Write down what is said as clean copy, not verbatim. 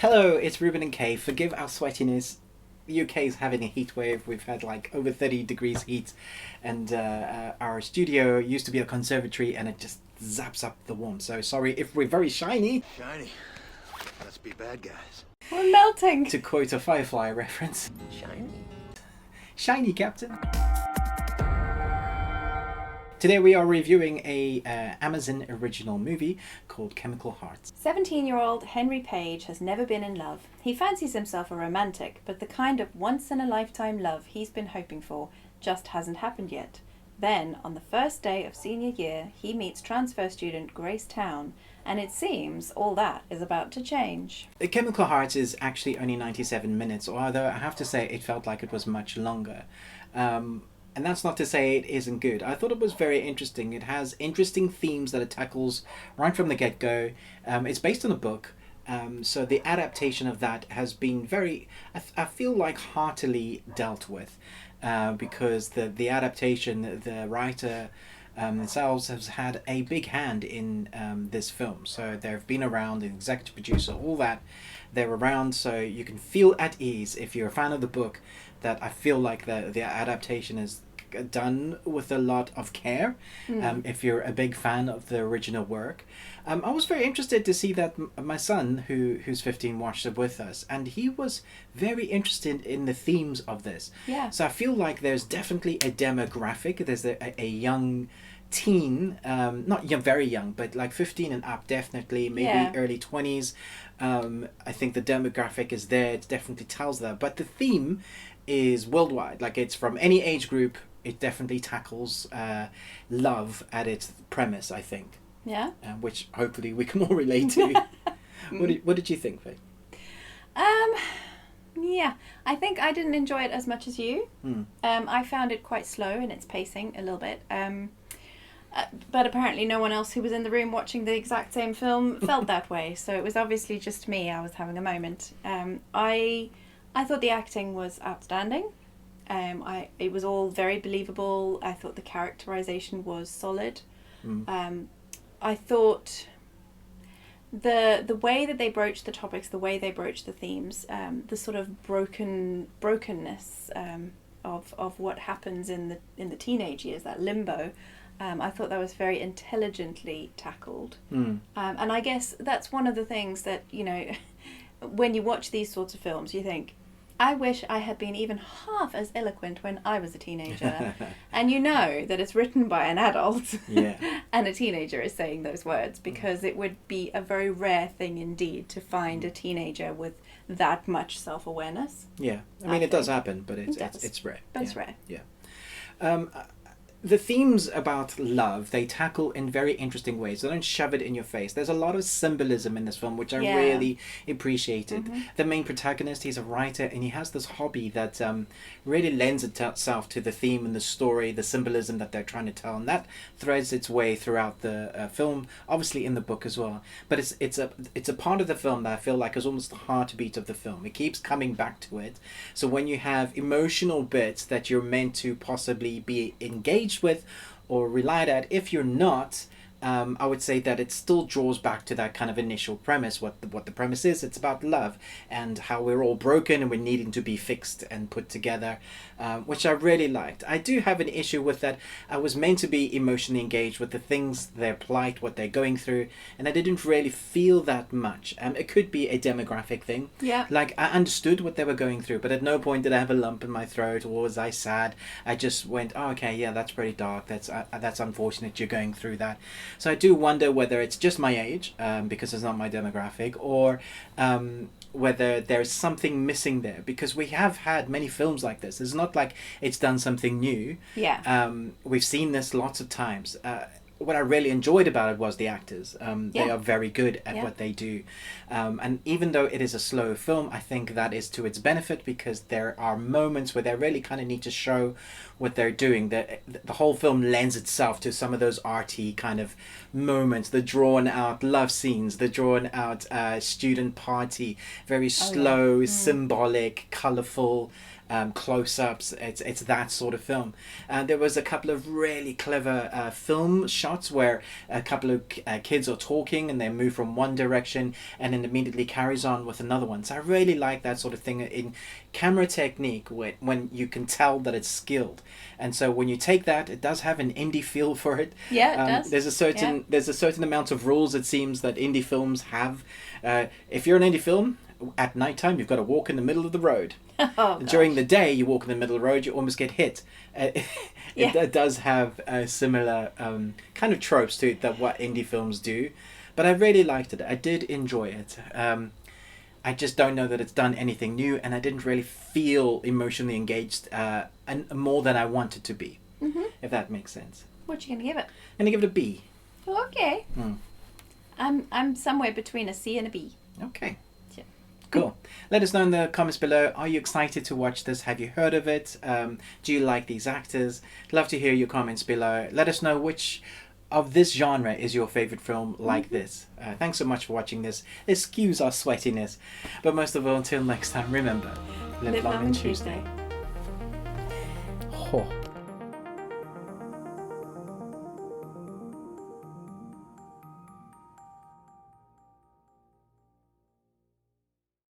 Hello, it's Ruben and Kay. Forgive our sweatiness. The UK is having a heat wave. We've had like over 30 degrees heat, and our studio used to be a conservatory, and it just zaps up the warmth. So sorry if we're very shiny. Shiny. Must be bad guys. We're melting. To quote a Firefly reference. Shiny? Shiny, Captain. Today we are reviewing a Amazon original movie called Chemical Hearts. 17-year-old Henry Page has never been in love. He fancies himself a romantic, but the kind of once-in-a-lifetime love he's been hoping for just hasn't happened yet. Then, on the first day of senior year, he meets transfer student Grace Town, and it seems all that is about to change. Chemical Hearts is actually only 97 minutes, although I have to say it felt like it was much longer. And that's not to say it isn't good. I thought it was very interesting. It has interesting themes that it tackles right from the get-go. It's based on a book, so the adaptation of that has been very, I feel like, heartily dealt with, because the adaptation, the writer themselves has had a big hand in this film. So they've been around, the executive producer, all that. They're around, so you can feel at ease if you're a fan of the book, that I feel like the adaptation is done with a lot of care. If you're a big fan of the original work, I was very interested to see that my son, who's 15, watched it with us, and he was very interested in the themes of this. Yeah. So I feel like there's definitely a demographic. There's a young teen, not young, very young, but like 15 and up, definitely, maybe Yeah. early 20s. I think the demographic is there. It definitely tells that, but the theme is worldwide. Like, it's from any age group. It definitely tackles love at its premise, I think, Yeah? which hopefully we can all relate to. What did you think, Faye? Yeah. I think I didn't enjoy it as much as you. Hmm. I found it quite slow in its pacing a little bit. But apparently no one else who was in the room watching the exact same film felt that way. So it was obviously just me. I was having a moment. I thought the acting was outstanding. It was all very believable. I thought the characterization was solid. I thought the way that they broached the topics, the way they broached the themes, the sort of brokenness of what happens in the teenage years, that limbo. I thought that was very intelligently tackled. And I guess that's one of the things that, when you watch these sorts of films, you think, I wish I had been even half as eloquent when I was a teenager. And you know that it's written by an adult. Yeah. And a teenager is saying those words, because it would be a very rare thing indeed to find a teenager with that much self-awareness. Yeah, I mean, it does think happen, but it's rare. But it's rare. Yeah. The themes about love, they tackle in very interesting ways. They don't shove it in your face. There's a lot of symbolism in this film, which I really appreciated. The main protagonist, he's a writer, and he has this hobby that really lends itself to the theme and the story, the symbolism that they're trying to tell, and that threads its way throughout the film, obviously in the book as well. But it's a part of the film that I feel like is almost the heartbeat of the film. It keeps coming back to it. So when you have emotional bits that you're meant to possibly be engaged with or relied at, if you're not, I would say that it still draws back to that kind of initial premise. What the premise is, it's about love and how we're all broken and we're needing to be fixed and put together, which I really liked. I do have an issue with that. I was meant to be emotionally engaged with the things, their plight, what they're going through, and I didn't really feel that much. It could be a demographic thing. Yeah. Like, I understood what they were going through, but at no point did I have a lump in my throat or was I sad. I just went, oh, okay, yeah, that's pretty dark. That's unfortunate you're going through that. So I do wonder whether it's just my age, because it's not my demographic, or whether there's something missing there, because we have had many films like this. It's not like it's done something new. Yeah. We've seen this lots of times. What I really enjoyed about it was the actors. They are very good at what they do. And even though it is a slow film, I think that is to its benefit, because there are moments where they really kind of need to show what they're doing. The whole film lends itself to some of those arty kind of moments, the drawn out love scenes, the drawn out student party, very slow, symbolic, colourful. close-ups. It's that sort of film. There was a couple of really clever film shots where a couple of kids are talking and they move from one direction and then immediately carries on with another one. So I really like that sort of thing in camera technique when you can tell that it's skilled. And so when you take that, it does have an indie feel for it. Yeah, it does. There's a certain amount of rules, it seems, that indie films have. If you're an indie film, at nighttime you've got to walk in the middle of the road. During the day you walk in the middle of the road, you almost get hit. It does have similar kind of tropes to it that what indie films do. But I really liked it. I did enjoy it. I just don't know that it's done anything new, and I didn't really feel emotionally engaged and more than I wanted to be. If that makes sense. What you gonna give it? I'm gonna give it a B. Okay. I'm somewhere between a C and a B. Okay. Cool. Let us know in the comments below. Are you excited to watch this? Have you heard of it? Do you like these actors? Love to hear your comments below. Let us know which of this genre is your favorite film like this. Thanks so much for watching this. Excuse our sweatiness. But most of all, until next time, remember, live long and Tuesday. Oh.